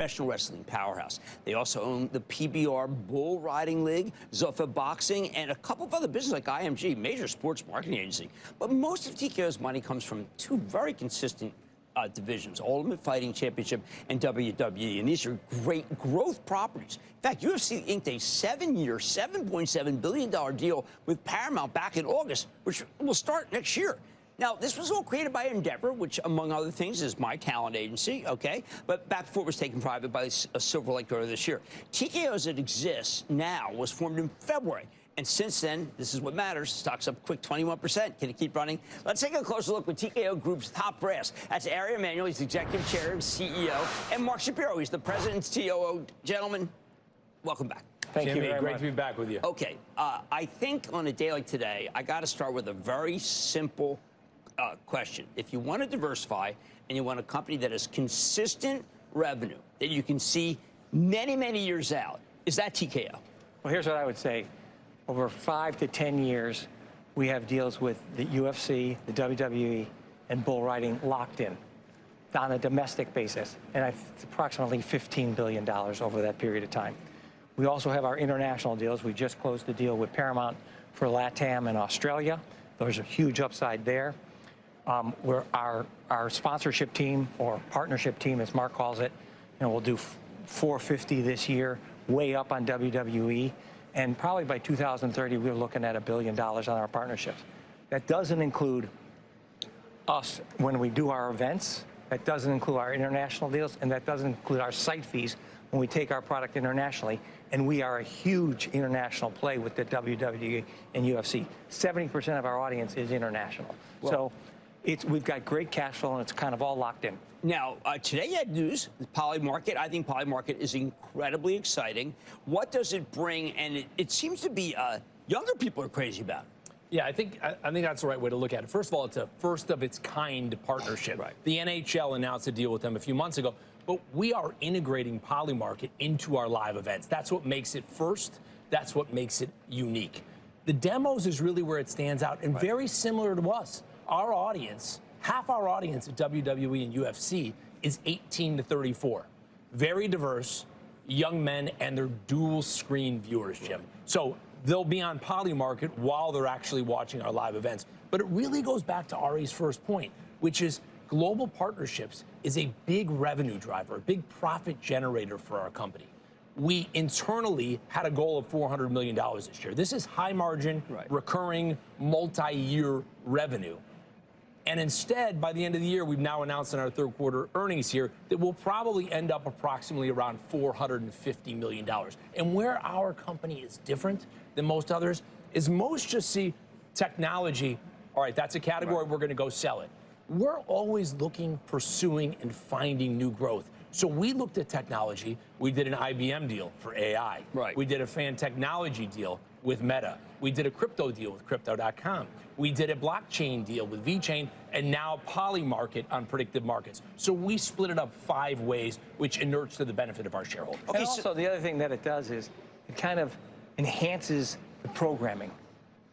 professional wrestling powerhouse. They also own the PBR Bull Riding League, Zuffa Boxing, and a couple of other businesses like IMG, major sports marketing agency. But most of TKO's money comes from two very consistent divisions, Ultimate Fighting Championship and WWE, and these are great growth properties. In fact, UFC inked a 7-year, $7.7 billion deal with Paramount back in August, which will start next year. Now, this was all created by Endeavor, which, among other things, is my talent agency, okay? But back before it was taken private by Silver Lake earlier this year. TKO, as it exists now, was formed in February. And since then, this is what matters. Stock's up a quick 21%. Can it keep running? Let's take a closer look with TKO Group's top brass. That's Ari Emanuel. He's the executive chair and CEO. And Mark Shapiro. He's the president and COO. Gentlemen, welcome back. Thank you Jimmy, very great much. to be back with you. Okay. I think on a day like today, I got to start with a very simple question. If you want to diversify and you want a company that has consistent revenue that you can see many, many years out, is that TKO? Well, here's what I would say. Over 5 to 10 years, we have deals with the UFC, the WWE, and bull riding locked in on a domestic basis, and it's approximately $15 billion over that period of time. We also have our international deals. We just closed the deal with Paramount for LATAM and Australia. There's a huge upside there. Where our sponsorship team, or partnership team, as Mark calls it, we'll do 450 this year, way up on WWE. And probably by 2030, we're looking at $1 billion on our partnerships. That doesn't include us when we do our events. That doesn't include our international deals, and that doesn't include our site fees when we take our product internationally. And we are a huge international play with the WWE and UFC. 70% of our audience is international. Well, so we've got great cash flow, and it's kind of all locked in. Now, today you had news, the Poly Market. I think Poly Market is incredibly exciting. What does it bring? And it seems to be younger people are crazy about it. Yeah, I think that's the right way to look at it. First of all, it's a first of its kind partnership. Right. The NHL announced a deal with them a few months ago, but we are integrating Poly Market into our live events. That's what makes it first. That's what makes it unique. The demos is really where it stands out, and very similar to us. Our audience, half our audience at WWE and UFC is 18 to 34. Very diverse, young men, and they're dual screen viewers, Jim. So they'll be on Poly Market while they're actually watching our live events. But it really goes back to Ari's first point, which is global partnerships is a big revenue driver, a big profit generator for our company. We internally had a goal of $400 million this year. This is high margin, recurring, multi-year revenue. And instead, by the end of the year, we've now announced in our third quarter earnings here that we'll probably end up approximately around $450 million. And where our company is different than most others is most just see technology. All right, that's a category, we're going to go sell it. We're always looking, pursuing, and finding new growth. So we looked at technology. We did an IBM deal for AI. We did a fan technology deal with Meta. We did a crypto deal with Crypto.com. We did a blockchain deal with VeChain, and now Poly Market on predictive markets. So we split it up 5 ways, which inures to the benefit of our shareholders. Okay, and also, the other thing that it does is it kind of enhances the programming.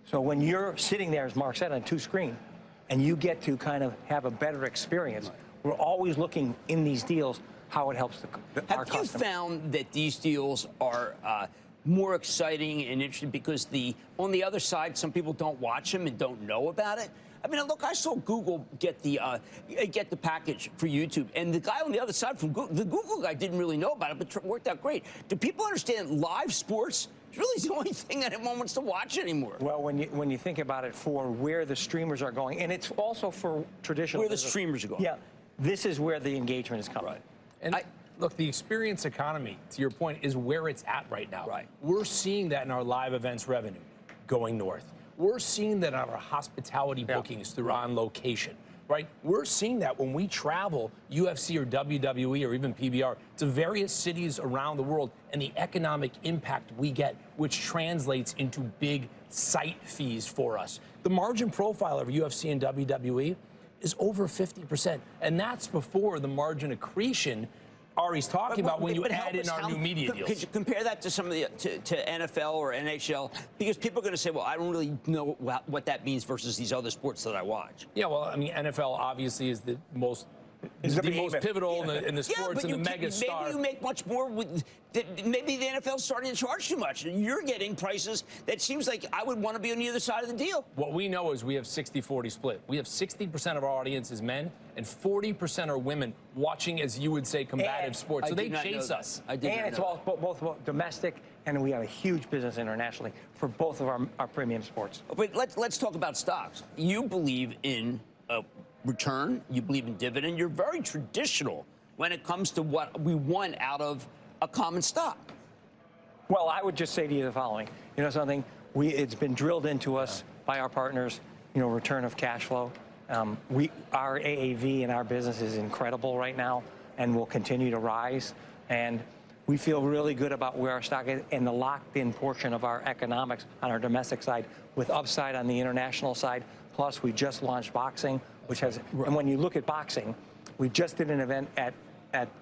So when you're sitting there, as Mark said, on 2 screens, and you get to kind of have a better experience, we're always looking in these deals how it helps our customer. Have you found that these deals are more exciting and interesting because on the other side, some people don't watch them and don't know about it? I mean, look, I saw Google get the package for YouTube, and the guy on the other side from Google, the Google guy didn't really know about it, but it worked out great. Do people understand live sports? It's really the only thing that anyone wants to watch anymore. Well, when you think about it, for where the streamers are going, and it's also for traditional where the streamers are going. Yeah, this is where the engagement is coming. And look, the experience economy, to your point, is where it's at right now. We're seeing that in our live events revenue going north. We're seeing that on our hospitality bookings through On Location, right? We're seeing that when we travel UFC or WWE or even PBR to various cities around the world, and the economic impact we get, which translates into big site fees for us. The margin profile of UFC and WWE is over 50%, and that's before the margin accretion Ari's talking about when you add in our new media deals. Could you compare that to some of the to NFL or NHL? Because people are going to say, well, I don't really know what that means versus these other sports that I watch. Yeah, well, I mean, NFL obviously is the most He's the behemoth. most pivotal in the sports and the mega star. Maybe you make much more with. Maybe the NFL's starting to charge too much. You're getting prices that seems like I would want to be on the other side of the deal. What we know is we have 60-40 split. We have 60% of our audience is men and 40% are women watching, as you would say, combative sports. So they chase us. And it's all both domestic, and we have a huge business internationally for both of our premium sports. But let's talk about stocks. You believe in a return. You believe in dividend. You're very traditional when it comes to what we want out of a common stock. Well, I would just say to you the following. You know something? It's been drilled into us by our partners, return of cash flow. Our AAV in our business is incredible right now and will continue to rise. And we feel really good about where our stock is and the locked-in portion of our economics on our domestic side with upside on the international side. Plus, we just launched boxing, which has, and when you look at boxing, we just did an event at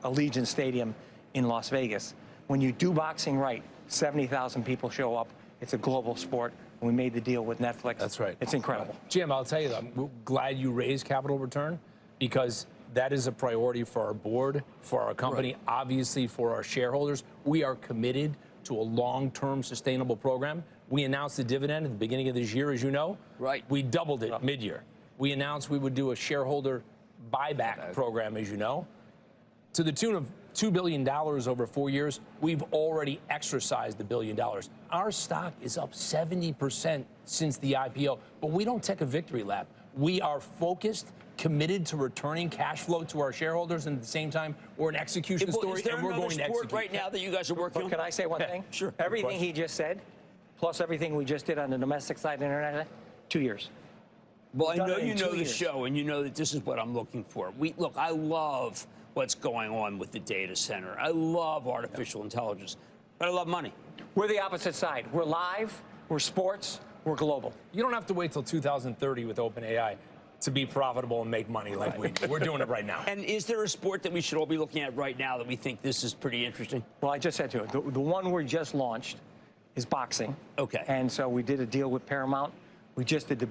Allegiant Stadium in Las Vegas. When you do boxing right, 70,000 people show up. It's a global sport. We made the deal with Netflix. That's right. It's incredible. Jim, I'll tell you, I'm glad you raised capital return because that is a priority for our board, for our company, obviously for our shareholders. We are committed to a long-term sustainable program. We announced the dividend at the beginning of this year, as you know. Right. We doubled it mid-year. We announced we would do a shareholder buyback program, as you know, to the tune of $2 billion over 4 years. We've already exercised the $1 billion. Our stock is up 70% since the IPO, but we don't take a victory lap. We are focused, committed to returning cash flow to our shareholders, and at the same time, we're an execution story, and we're going to execute. Right now that you guys are working on? Can I say one thing? Sure. Everything he just said, plus everything we just did on the domestic side and international, 2 years. Well, I know you know the show, and you know that this is what I'm looking for. Look, I love what's going on with the data center. I love artificial intelligence, but I love money. We're the opposite side. We're live, we're sports, we're global. You don't have to wait till 2030 with OpenAI to be profitable and make money like we do. We're doing it right now. And is there a sport that we should all be looking at right now that we think this is pretty interesting? Well, I just said to you, the one we just launched is boxing. Okay. And so we did a deal with Paramount. We just did the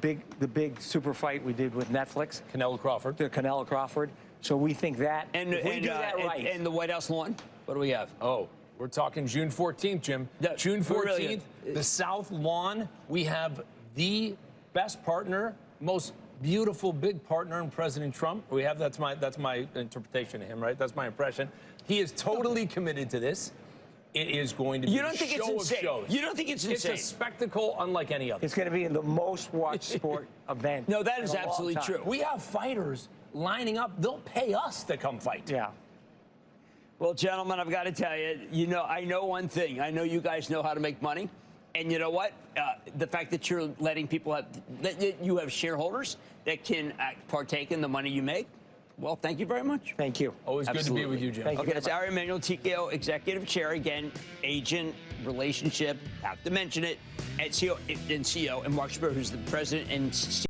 big super fight we did with Netflix. Canelo Crawford. The Canelo Crawford. So we think that if we do that right. And the White House lawn? What do we have? Oh, we're talking June 14th, Jim. Yeah, June 14th, really. the South Lawn. We have the best partner, most beautiful big partner in President Trump. We have that's my interpretation of him, right? That's my impression. He is totally committed to this. It is going to be a show of shows. You don't think it's insane? It's a spectacle unlike any other. It's going to be the most watched sport event. No, that is absolutely true. We have fighters lining up. They'll pay us to come fight. Yeah. Well, gentlemen, I've got to tell you, I know one thing. I know you guys know how to make money. And you know what? The fact that you're letting people that you have shareholders that can partake in the money you make. Well, thank you very much. Thank you. Always good to be with you, Jim. Thank you. Okay, that's Ari Emanuel, TKO Executive Chair. Again, agent, relationship, have to mention it, and CEO, and Mark Shapiro, who's the president and